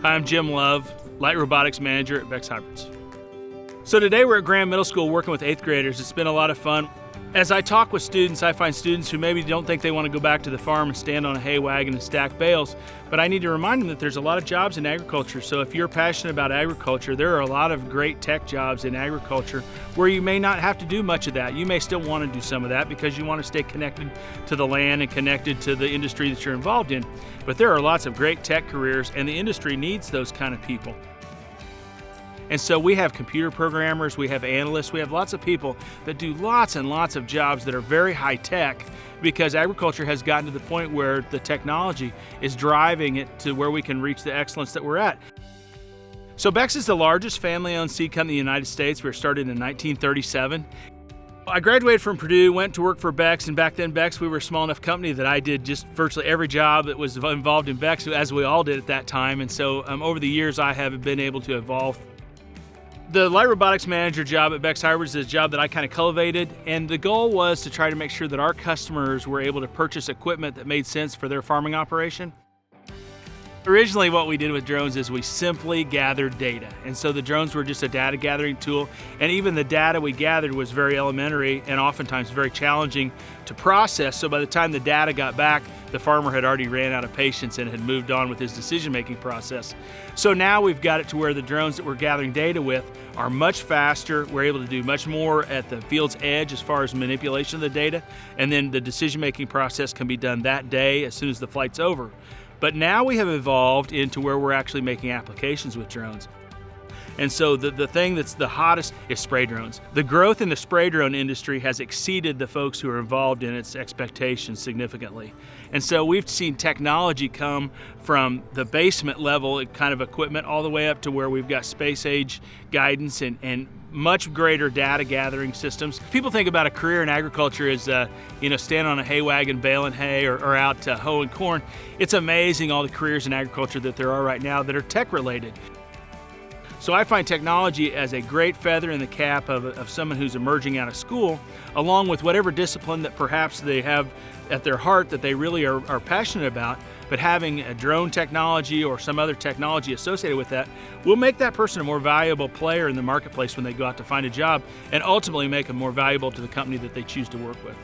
Hi, I'm Jim Love, Light Robotics Manager at Beck's Hybrids. So today we're at Graham Middle School working with 8th graders. It's been a lot of fun. As I talk with students, I find students who maybe don't think they want to go back to the farm and stand on a hay wagon and stack bales, but I need to remind them that there's a lot of jobs in agriculture. So if you're passionate about agriculture, there are a lot of great tech jobs in agriculture where you may not have to do much of that. You may still want to do some of that because you want to stay connected to the land and connected to the industry that you're involved in. But there are lots of great tech careers, and the industry needs those kind of people. And so we have computer programmers, we have analysts, we have lots of people that do lots and lots of jobs that are very high tech, because agriculture has gotten to the point where the technology is driving it to where we can reach the excellence that we're at. So Beck's is the largest family-owned seed company in the United States. We were started in 1937. I graduated from Purdue, went to work for Beck's, and back then Beck's, we were a small enough company that I did just virtually every job that was involved in Beck's, as we all did at that time. And so over the years I have been able to evolve. The Light Robotics Manager job at Beck's Hybrids is a job that I kind of cultivated, and the goal was to try to make sure that our customers were able to purchase equipment that made sense for their farming operation. Originally, what we did with drones is we simply gathered data, and so the drones were just a data gathering tool, and even the data we gathered was very elementary and oftentimes very challenging to process. So by the time the data got back, the farmer had already ran out of patience and had moved on with his decision-making process. So now we've got it to where the drones that we're gathering data with are much faster. We're able to do much more at the field's edge as far as manipulation of the data, and then the decision-making process can be done that day as soon as the flight's over. But now we have evolved into where we're actually making applications with drones. And so the thing that's the hottest is spray drones. The growth in the spray drone industry has exceeded the folks who are involved in its expectations significantly. And so we've seen technology come from the basement level kind of equipment all the way up to where we've got space age guidance and much greater data gathering systems. People think about a career in agriculture as stand on a hay wagon baling hay or out hoeing corn. It's amazing all the careers in agriculture that there are right now that are tech related. So I find technology as a great feather in the cap of someone who's emerging out of school, along with whatever discipline that perhaps they have at their heart that they really are passionate about. But having a drone technology or some other technology associated with that will make that person a more valuable player in the marketplace when they go out to find a job, and ultimately make them more valuable to the company that they choose to work with.